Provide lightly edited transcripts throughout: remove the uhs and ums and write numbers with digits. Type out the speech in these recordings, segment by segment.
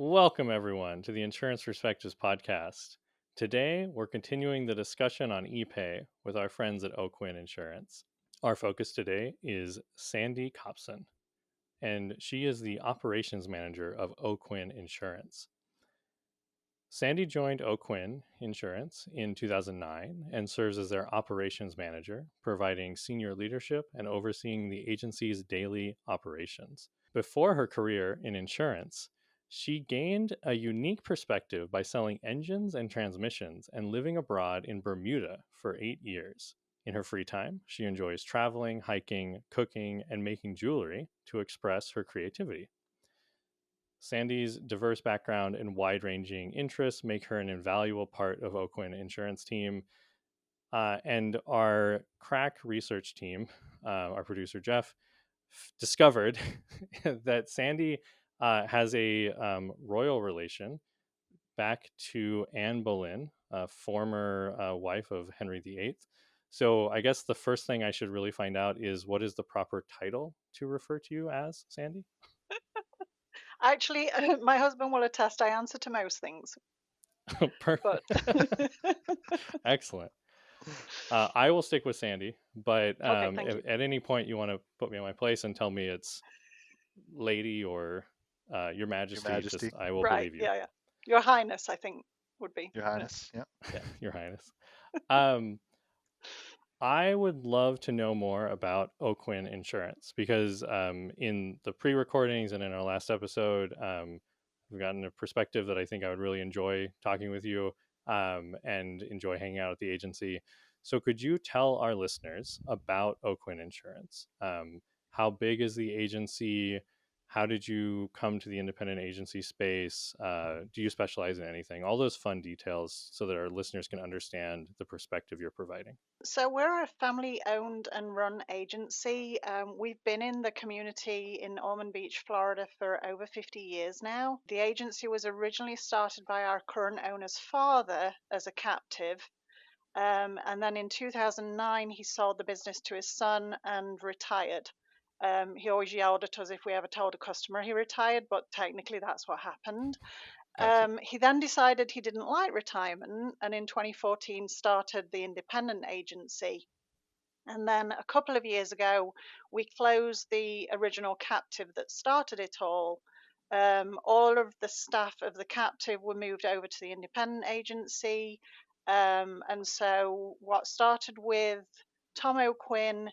Welcome, everyone, to the Insurance Perspectives podcast. Today, we're continuing the discussion on ePay with our friends at Oakwin Insurance. Our focus today is Sandi Copson, and she is the operations manager of Oakwin Insurance. Sandi joined Oakwin Insurance in 2009 and serves as their operations manager, providing senior leadership and overseeing the agency's daily operations. Before her career in insurance, she gained a unique perspective by selling engines and transmissions and living abroad in Bermuda for 8 years. In her free time, she enjoys traveling, hiking, cooking, and making jewelry to express her creativity. Sandi's diverse background and wide-ranging interests make her an invaluable part of Oakwin Insurance team. And our crack research team, our producer Jeff, discovered that Sandi has a royal relation back to Anne Boleyn, a former wife of Henry VIII. So I guess the first thing I should really find out is what is the proper title to refer to you as, Sandi? Actually, my husband will attest I answer to most things, but Excellent. I will stick with Sandi, but okay, thank you. at any point you want to put me in my place and tell me it's Lady or Your Your Majesty, just Majesty, I will Right, believe you. yeah, yeah. Your Highness, I think, would be. Your Yeah. Highness. Yeah. Yeah. Your Highness. Um, I would love to know more about Oakwin Insurance because in the pre-recordings and in our last episode, we've gotten a perspective that I think I would really enjoy talking with you and enjoy hanging out at the agency. So, could you tell our listeners about Oakwin Insurance? How big is the agency? How did you come to the independent agency space? Do you specialize in anything? All those fun details so that our listeners can understand the perspective you're providing. So we're a family-owned and run agency. We've been in the community in Ormond Beach, Florida, for over 50 years now. The agency was originally started by our current owner's father as a captive. And then in 2009, he sold the business to his son and retired. He always yelled at us if we ever told a customer he retired, but technically that's what happened. Gotcha. He then decided he didn't like retirement and in 2014 started the independent agency. And then a couple of years ago, we closed the original captive that started it all. All of the staff of the captive were moved over to the independent agency. And so, what started with Tom O'Quinn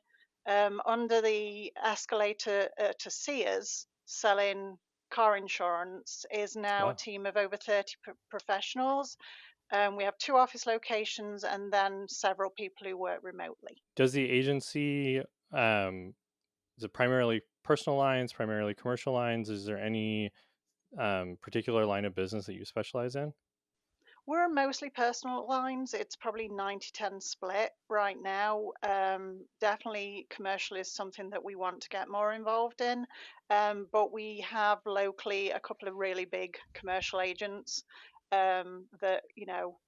under the escalator to Sears selling car insurance is now a Wow. team of over 30 professionals. We have 2 office locations and then several people who work remotely. Does the agency is it primarily personal lines, primarily commercial lines? Is there any particular line of business that you specialize in? We're mostly personal lines. It's probably 90-10 split right now. Definitely commercial is something that we want to get more involved in. But we have locally a couple of really big commercial agents that,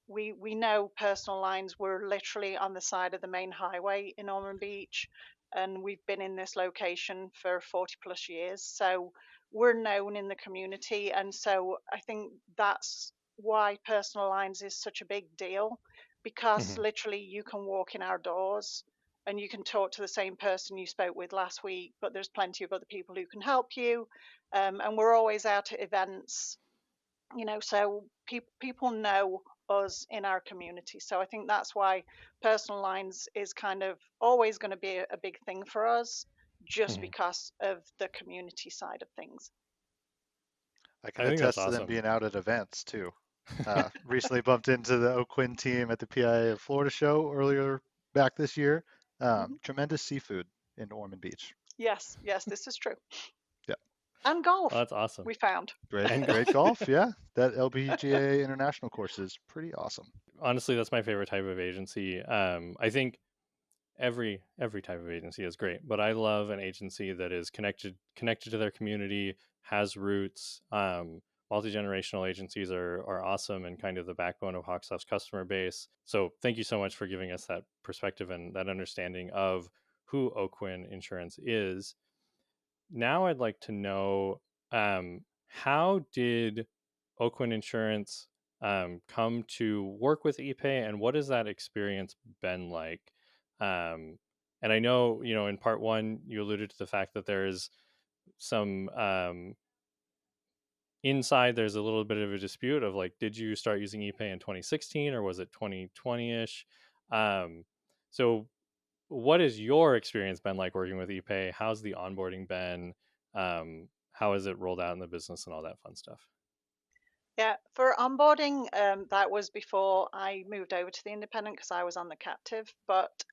we know personal lines. We're literally on the side of the main highway in Ormond Beach, and we've been in this location for 40 plus years. So we're known in the community. And so I think that's why personal lines is such a big deal, because Mm-hmm. literally you can walk in our doors and you can talk to the same person you spoke with last week, but there's plenty of other people who can help you. And we're always out at events, so people know us in our community. So I think that's why personal lines is kind of always going to be a big thing for us, just Mm-hmm. because of the community side of things. I can I think that's attest to them awesome. being out at events too. Recently bumped into the O'Quinn team at the PIA of Florida show earlier back this year. Hmm. Tremendous seafood in Ormond Beach. Yes, yes, this is true. Yeah, And Well, golf, that's awesome. we found. great, And great golf. Yeah, that LPGA international course is pretty awesome. honestly, that's my favorite type of agency. I think every type of agency is great, but I love an agency that is connected to their community, has roots. Multi-generational agencies are awesome and kind of the backbone of HawkSoft's customer base. So thank you so much for giving us that perspective and that understanding of who Oakwin Insurance is. Now I'd like to know how did Oakwin Insurance come to work with ePay, and what has that experience been like? And I know, in part one, you alluded to the fact that there is some inside, there's a little bit of a dispute of like, did you start using ePay in 2016 or was it 2020-ish? So what has your experience been like working with ePay? How's the onboarding been? How has it rolled out in the business and all that fun stuff? Yeah, for onboarding, that was before I moved over to the independent because I was on the captive. But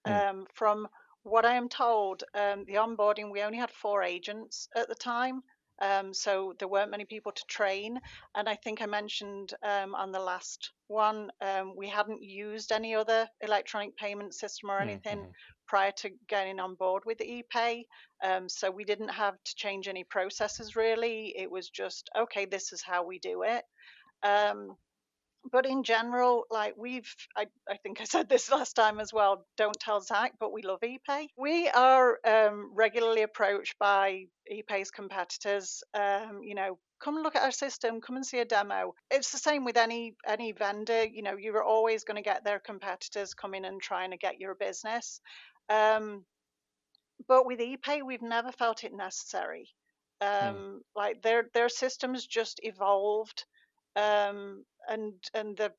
from what I am told, the onboarding, we only had 4 agents at the time. So there weren't many people to train. And I think I mentioned on the last one, we hadn't used any other electronic payment system or anything prior to getting on board with the ePay. So we didn't have to change any processes really. It was just, okay, this is how we do it. But in general, like I think I said this last time as well, don't tell Zac, but we love ePay. We are regularly approached by ePay's competitors, come and look at our system, come and see a demo. It's the same with any vendor, you're always going to get their competitors coming and trying to get your business. But with ePay, we've never felt it necessary. Like their systems just evolved, and the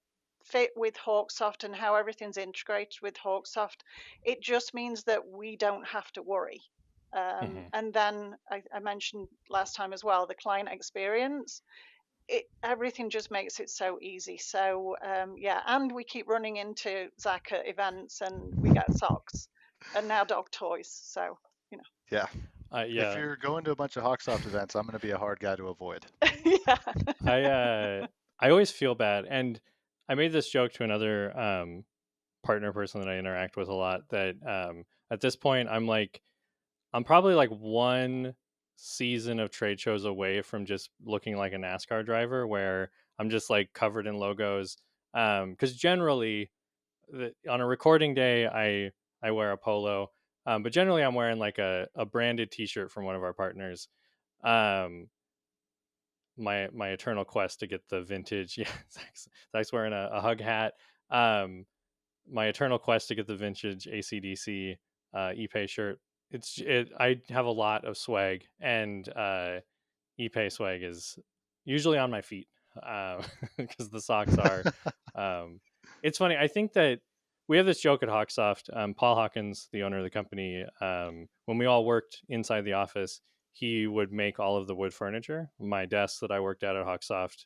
fit with HawkSoft and how everything's integrated with HawkSoft, it just means that we don't have to worry. And then I mentioned last time as well, the client experience. Everything just makes it so easy. So yeah, and we keep running into Zac at events, and we get socks, and now dog toys. So Yeah. Yeah. If you're going to a bunch of HawkSoft events, I'm going to be a hard guy to avoid. Yeah. I always feel bad, and I made this joke to another partner person that I interact with a lot that at this point I'm probably like one season of trade shows away from just looking like a NASCAR driver where I'm just like covered in logos. Because generally on a recording day, I wear a polo, but generally I'm wearing like a branded T-shirt from one of our partners. My eternal quest to get the vintage. Yeah, Zach's wearing a hug hat. My eternal quest to get the vintage ACDC ePay shirt. I have a lot of swag, and ePay swag is usually on my feet because the socks are. It's funny. I think that we have this joke at HawkSoft. Paul Hawkins, the owner of the company, when we all worked inside the office, he would make all of the wood furniture. My desk that I worked at HawkSoft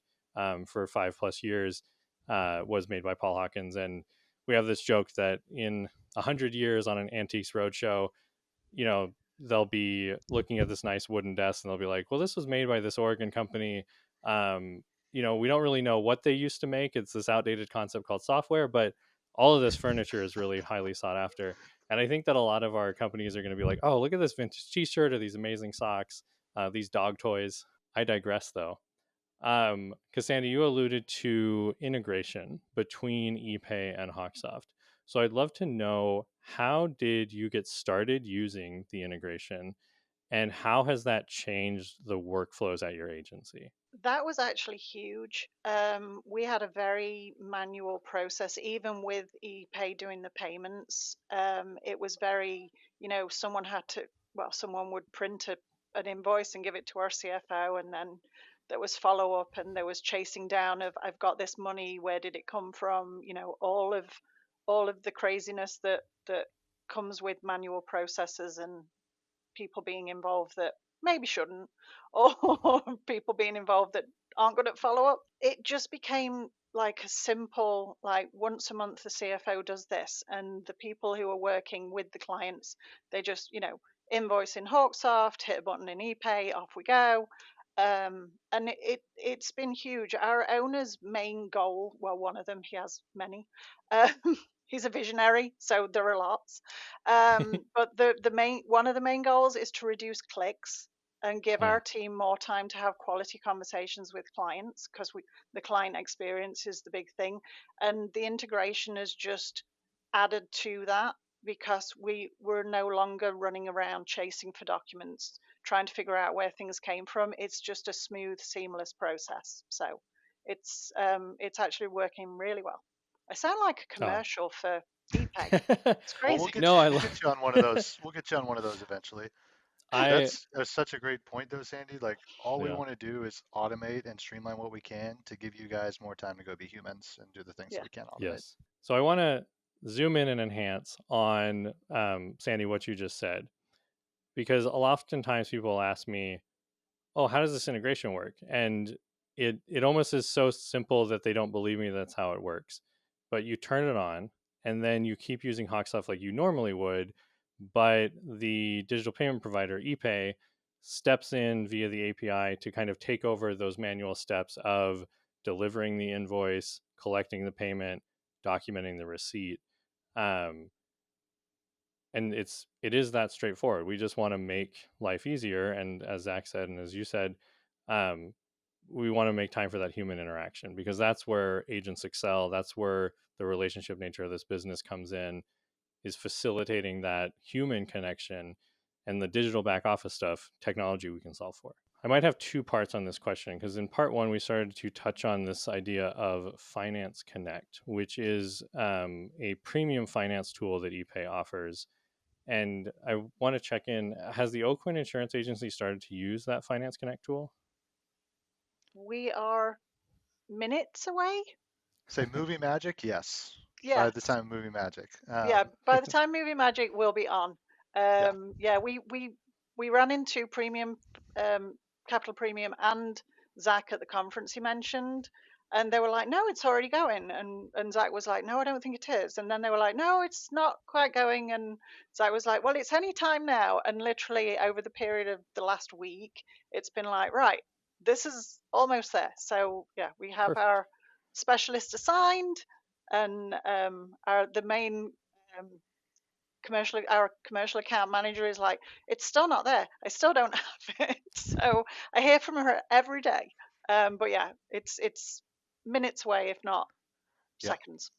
for 5+ years was made by Paul Hawkins, and we have this joke that in 100 years on an Antiques Roadshow, they'll be looking at this nice wooden desk and they'll be like, well, this was made by this Oregon company. We don't really know what they used to make. It's this outdated concept called software, but all of this furniture is really highly sought after. And I think that a lot of our companies are going to be like, oh, look at this vintage t-shirt or these amazing socks, these dog toys. I digress though. Because Sandy, you alluded to integration between ePay and HawkSoft. So I'd love to know, how did you get started using the integration, and how has that changed the workflows at your agency? That was actually huge. We had a very manual process, even with ePay doing the payments. It was very, someone would print an invoice and give it to our CFO, and then there was follow up, and there was chasing down of, I've got this money, where did it come from? All of the craziness that comes with manual processes and people being involved that maybe shouldn't, or people being involved that aren't good at follow up. It just became like a simple, like once a month the CFO does this, and the people who are working with the clients, they just, invoice in HawkSoft, hit a button in ePay, off we go. And it's been huge. Our owner's main goal, well, one of them, he has many. Um, he's a visionary, so there are lots. But one of the main goals is to reduce clicks and give our team more time to have quality conversations with clients, because the client experience is the big thing, and the integration has just added to that, because we're no longer running around chasing for documents, trying to figure out where things came from. It's just a smooth, seamless process. So it's actually working really well. I sound like a Oh. commercial for ePay. It's Well, crazy. we'll get you on one of those. We'll get you on one of those eventually. I That's such a great point, though, Sandy. Like, all we yeah. want to do is automate and streamline what we can to give you guys more time to go be humans and do the things Yeah. that we can't automate. Yes. So I want to zoom in and enhance on Sandy what you just said, because oftentimes people ask me, "Oh, how does this integration work?" And it almost is so simple that they don't believe me that's how it works. But you turn it on, and then you keep using HawkSoft like you normally would, but the digital payment provider ePay steps in via the API to kind of take over those manual steps of delivering the invoice, collecting the payment, documenting the receipt. Um, and it is that straightforward. We just want to make life easier, and as Zac said and as you said, um, we want to make time for that human interaction, because that's where agents excel. That's where the relationship nature of this business comes in, is facilitating that human connection, and the digital back office stuff, technology we can solve for. I might have two parts on this question, because in part one, we started to touch on this idea of Finance Connect, which is a premium finance tool that ePay offers. And I want to check in, has the Oakwin Insurance Agency started to use that Finance Connect tool? We are minutes away. Say movie magic, yes. By Yes. the time of movie magic. Yeah, by the time Movie Magic will be on. Yeah, we ran into Premium, Capital Premium, and Zac at the conference he mentioned, and they were like, "No, it's already going," and Zac was like, "No, I don't think it is," and then they were like, "No, it's not quite going," and Zac was like, "Well, it's any time now," and literally over the period of the last week, it's been like, right, this is almost there. So yeah, we have Perfect. our specialist assigned, and the main our commercial account manager is like, it's still not there, I still don't have it. So I hear from her every day, but yeah, it's minutes away, if not Yeah. seconds.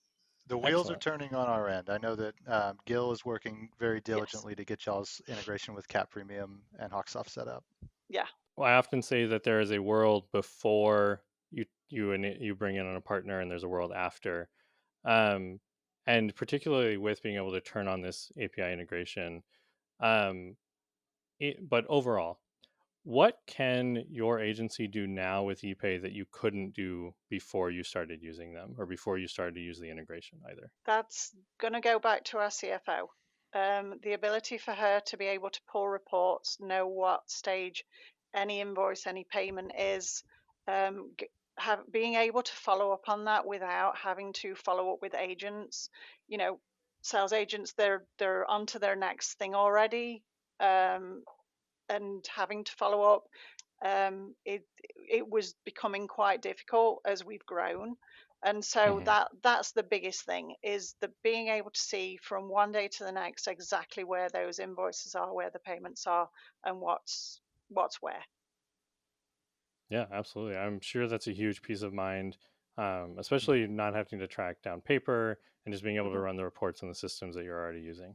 The wheels are Excellent. turning on our end. I know that Gil is working very Yes. diligently to get y'all's integration with Cap Premium and HawkSoft set up. Yeah. Well, I often say that there is a world before you bring in a partner, and there's a world after. Um, and particularly with being able to turn on this API integration. Um, but overall, what can your agency do now with ePay that you couldn't do before you started using them, or before you started to use the integration either? That's going to go back to our CFO. The ability for her to be able to pull reports, know what stage any invoice, any payment is, being able to follow up on that without having to follow up with agents. You know, sales agents, they're onto their next thing already, and having to follow up. It was becoming quite difficult as we've grown, and so that's the biggest thing, is the being able to see from one day to the next exactly where those invoices are, where the payments are, and what's where. Yeah, absolutely. I'm sure that's a huge peace of mind, especially not having to track down paper and just being able to Hmm. run the reports in the systems that you're already using.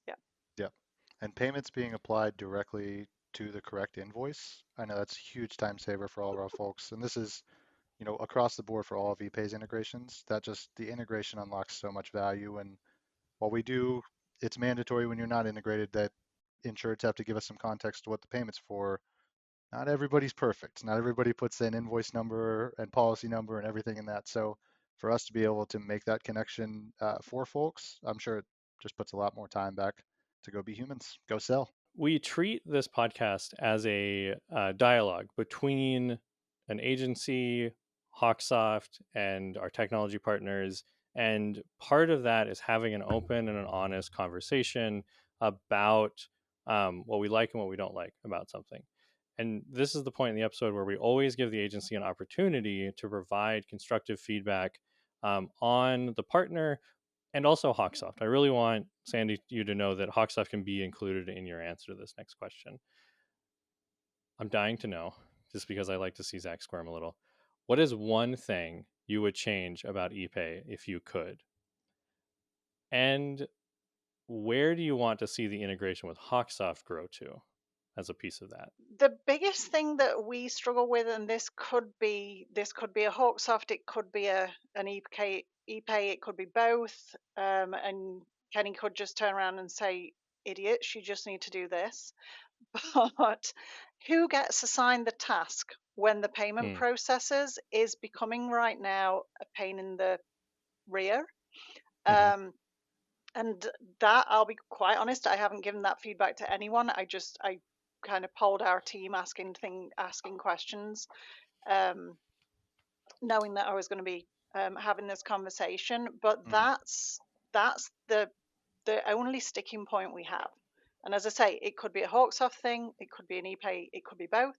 Yeah. Yep. And payments being applied directly to the correct invoice. I know that's a huge time saver for all of our folks. And this is, across the board for all of ePay's integrations. That just the integration unlocks so much value. And while we do, it's mandatory when you're not integrated that insureds have to give us some context to what the payment's for. Not everybody's perfect. Not everybody puts in invoice number and policy number and everything in that. So for us to be able to make that connection for folks, I'm sure it just puts a lot more time back to go be humans, go sell. We treat this podcast as a dialogue between an agency, HawkSoft, and our technology partners. And part of that is having an open and an honest conversation about what we like and what we don't like about something. And this is the point in the episode where we always give the agency an opportunity to provide constructive feedback on the partner and also HawkSoft. I really want Sandy you to know that HawkSoft can be included in your answer to this next question. I'm dying to know, just because I like to see Zac squirm a little. What is one thing you would change about ePay if you could? And where do you want to see the integration with HawkSoft grow to? as a piece of that? The biggest thing that we struggle with, and this could be a HawkSoft, it could be an ePay, it could be both, and Kenny could just turn around and say, "Idiots, you just need to do this." But who gets assigned the task when the payment processes is becoming right now a pain in the rear. Mm-hmm. And that, I'll be quite honest, I haven't given that feedback to anyone. I kind of polled our team asking questions, knowing that I was going to be having this conversation. But that's the only sticking point we have. And as I say, it could be a HawkSoft thing, it could be an ePay, it could be both.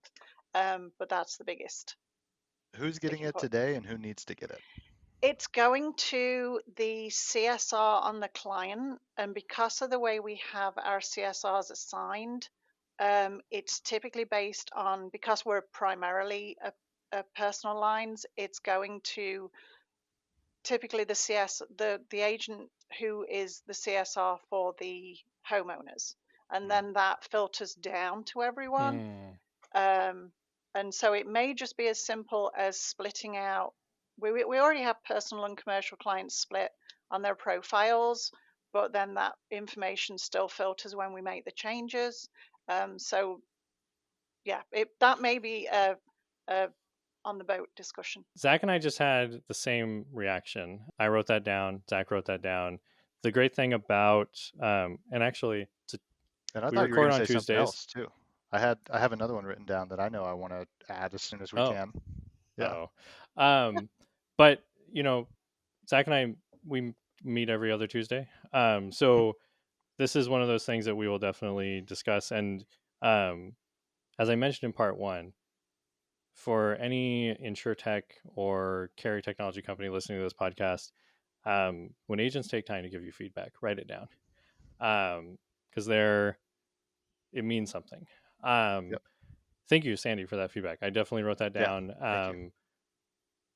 But that's the biggest Who's getting sticking it point. today and who needs to get it? It's going to the CSR on the client, and because of the way we have our CSRs assigned, it's typically based on, because we're primarily a personal lines, it's going to typically the agent who is the CSR for the homeowners, and then that filters down to everyone. And so it may just be as simple as splitting out. We already have personal and commercial clients split on their profiles, but then that information still filters when we make the changes. So yeah, that may be a on the boat discussion. Zac and I just had the same reaction. I wrote that down. Zac wrote that down. The great thing about, and actually, And I we thought you were record going to on say something Tuesdays. else too. I have another one written down that I know I want to add as soon as we Oh, can. Yeah. But Zac and I, we meet every other Tuesday. So this is one of those things that we will definitely discuss. And as I mentioned in part one, for any insurtech or carrier technology company listening to this podcast, when agents take time to give you feedback, write it down, because it means something. Yep. Thank you, Sandi, for that feedback. I definitely wrote that Yeah. down. Thank you.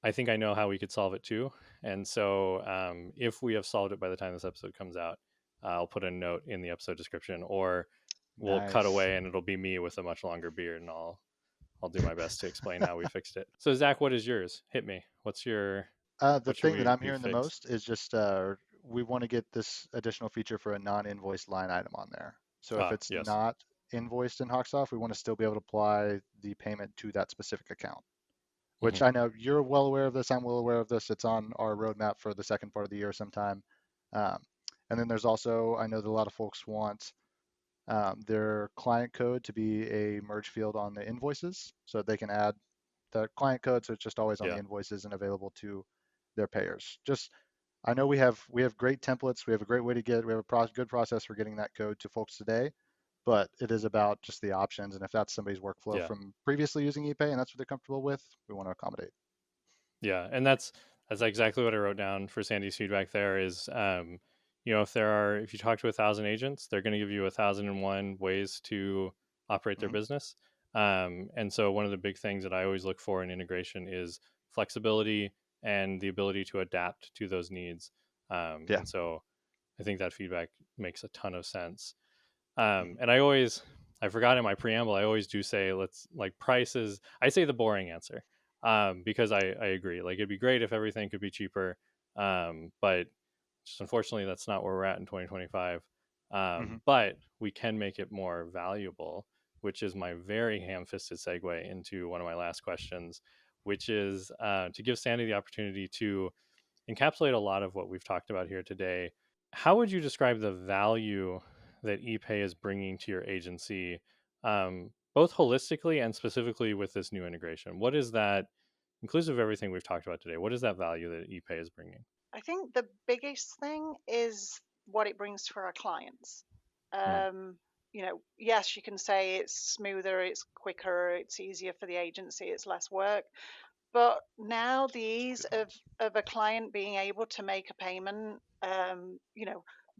I think I know how we could solve it too. And so if we have solved it by the time this episode comes out, I'll put a note in the episode description, or we'll cut Nice. away and it'll be me with a much longer beard, and I'll do my best to explain how we fixed it. So Zac, what is yours? Hit me. The What should thing that I'm we hearing the fix? most is just we want to get this additional feature for a non-invoiced line item on there. So if it's Yes. not invoiced in HawkSoft, we want to still be able to apply the payment to that specific account, which I know you're well aware of this. I'm well aware of this. It's on our roadmap for the second part of the year sometime. Um, and then there's also, I know that a lot of folks want their client code to be a merge field on the invoices so that they can add the client code, so it's just always on the invoices and available to their payers. Just, I know we have great templates. We have a great way to we have a good process for getting that code to folks today, but it is about just the options. And if that's somebody's workflow from previously using ePay and that's what they're comfortable with, we want to accommodate. Yeah, and that's exactly what I wrote down for Sandi's feedback. There is, if you talk to 1,000 agents, they're going to give you 1,001 ways to operate their business. And so one of the big things that I always look for in integration is flexibility and the ability to adapt to those needs. And so I think that feedback makes a ton of sense. And I forgot in my preamble, I always do say, let's like prices. I say the boring answer because I agree. Like it'd be great if everything could be cheaper, but just unfortunately, that's not where we're at in 2025. But we can make it more valuable, which is my very ham-fisted segue into one of my last questions, which is to give Sandi the opportunity to encapsulate a lot of what we've talked about here today. How would you describe the value that ePay is bringing to your agency, both holistically and specifically with this new integration? What is that, inclusive of everything we've talked about today? What is that value that ePay is bringing? I think the biggest thing is what it brings for our clients. Yes, you can say it's smoother, it's quicker, it's easier for the agency, it's less work. But now the ease of a client being able to make a payment,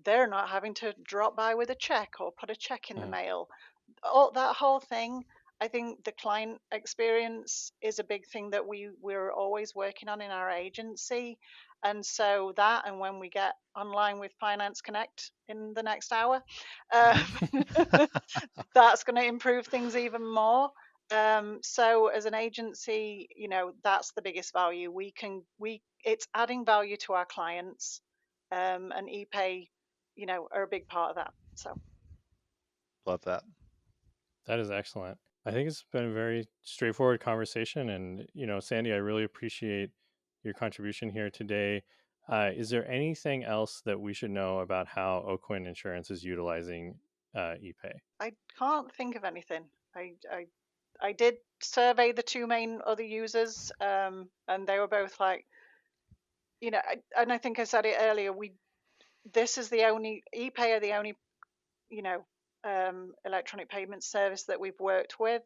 they're not having to drop by with a check or put a check in the mail. That whole thing, I think the client experience is a big thing that we're always working on in our agency. And so that, and when we get online with Finance Connect in the next hour, that's going to improve things even more. So as an agency, that's the biggest value. It's adding value to our clients, and ePay, are a big part of that. So Love that. That is excellent. I think it's been a very straightforward conversation. And, Sandy, I really appreciate your contribution here today. Is there anything else that we should know about how Oakwin Insurance is utilizing ePay? I can't think of anything. I did survey the two main other users, and they were both like, and I think I said it earlier. This is the only ePay are the only, electronic payment service that we've worked with.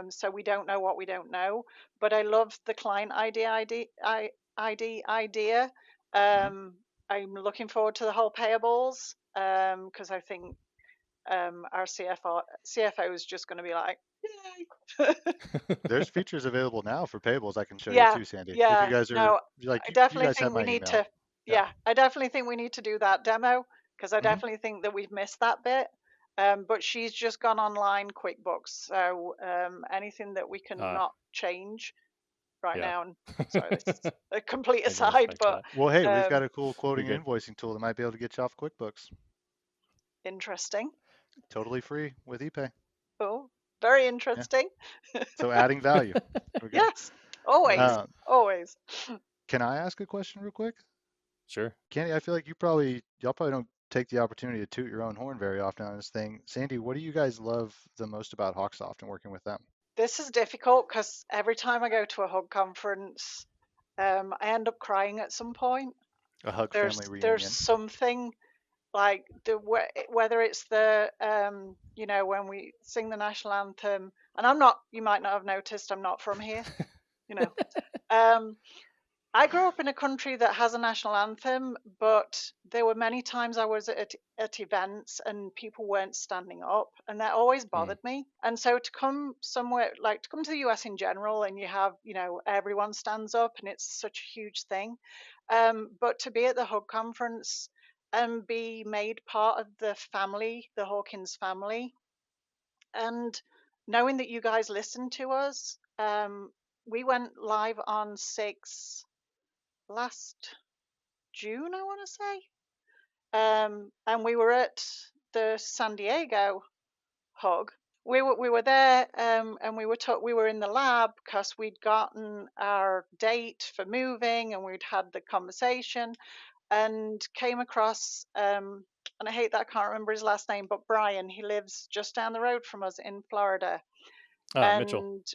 So we don't know what we don't know. But I love the client ID idea. I'm looking forward to the whole payables, because I think our CFO is just going to be like, yay. There's features available now for payables I can show you Yeah, too, Sandy. If you yeah. guys are No, like, I you definitely guys have think we my need email. to. Yeah, I definitely think we need to do that demo, because I hmm definitely think that we've missed that bit. But she's just gone online QuickBooks, so anything that we can Uh, not change right yeah. now. And sorry, this is a complete I can aside, respect but that. Well, hey, we've got um, a cool You're quoting good. and invoicing tool that might be able to get you off QuickBooks. interesting. Totally free with ePay. Oh, very Yeah. interesting. So adding value. We're good. Yes, always, Uh, always. can I ask a question real quick? Sure. Candy, I feel like y'all probably don't take the opportunity to toot your own horn very often on this thing. Sandy, what do you guys love the most about HawkSoft and working with them? This is difficult because every time I go to a hug conference, I end up crying at some point. A hug family There's reunion. something like whether it's the when we sing the national anthem, and you might not have noticed, I'm not from here, you know. Um, I grew up in a country that has a national anthem, but there were many times I was at events and people weren't standing up, and that always Mm, bothered me. And so to come somewhere, like to come to the US in general, and you have, everyone stands up, and it's such a huge thing. But to be at the Hug conference and be made part of the family, the Hawkins family, and knowing that you guys listened to us, we went live on 6 last June, I want to say. And we were at the San Diego hug. We were there, and we were in the lab because we'd gotten our date for moving, and we'd had the conversation, and came across, and I hate that I can't remember his last name, but Brian. He lives just down the road from us in Florida, Mitchell. and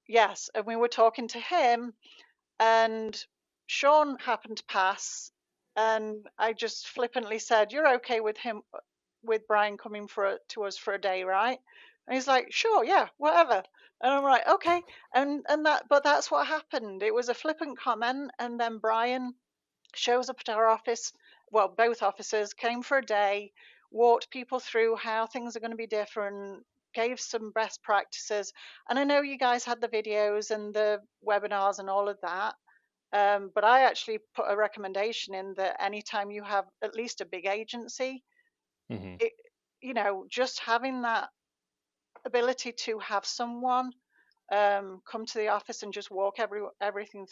yes, and we were talking to him, and Sean happened to pass, and I just flippantly said, "You're okay with Brian coming to us for a day, right?" And he's like, "Sure, yeah, whatever." And I'm like, "Okay." But that's what happened. It was a flippant comment, and then Brian shows up at our office. Well, both offices came for a day, walked people through how things are going to be different, gave some best practices. And I know you guys had the videos and the webinars and all of that. But I actually put a recommendation in that anytime you have at least a big agency, Hmm. it, just having that ability to have someone come to the office and just walk everyone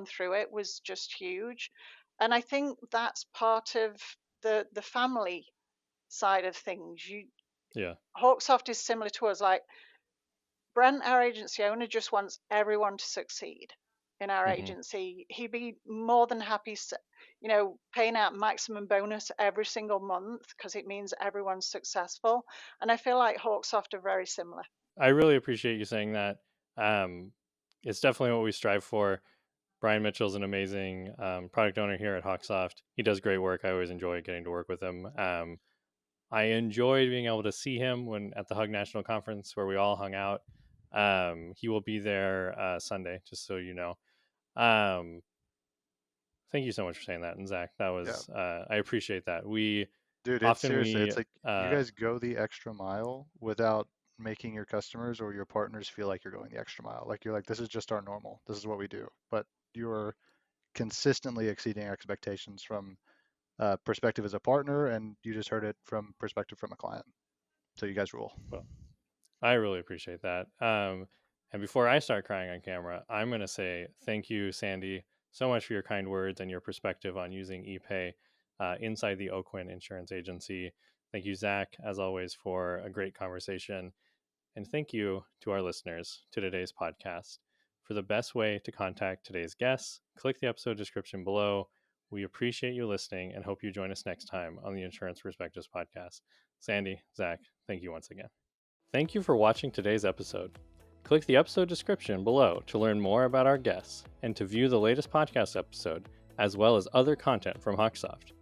through it was just huge. And I think that's part of the family side of things. Yeah. HawkSoft is similar to us. Like Brent, our agency owner, just wants everyone to succeed in our Hmm. agency. He'd be more than happy, paying out maximum bonus every single month because it means everyone's successful. And I feel like HawkSoft are very similar. I really appreciate you saying that. Um, it's definitely what we strive for. Brian Mitchell's an amazing product owner here at HawkSoft. He does great work. I always enjoy getting to work with him. I enjoyed being able to see him when at the Hug National Conference where we all hung out. He will be there Sunday, just so you know. Um, thank you so much for saying that, and Zach, that Yeah. was I appreciate that. We Dude, it's often seriously, we it's like you guys go the extra mile without making your customers or your partners feel like you're going the extra mile. Like you're like, this is just our normal. This is what we do. But you're consistently exceeding expectations from perspective as a partner, and you just heard it from perspective from a client. So you guys rule. Well, I really appreciate that. And before I start crying on camera, I'm going to say thank you, Sandi, so much for your kind words and your perspective on using ePay inside the Oakwin Insurance Agency. Thank you, Zac, as always, for a great conversation. And thank you to our listeners to today's podcast. For the best way to contact today's guests, click the episode description below. We appreciate you listening and hope you join us next time on the Insurance Perspectives podcast. Sandi, Zac, thank you once again. Thank you for watching today's episode. Click the episode description below to learn more about our guests and to view the latest podcast episode, as well as other content from HawkSoft.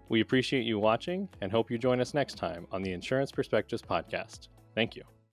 We appreciate you watching and hope you join us next time on the Insurance Perspectives podcast. Thank you.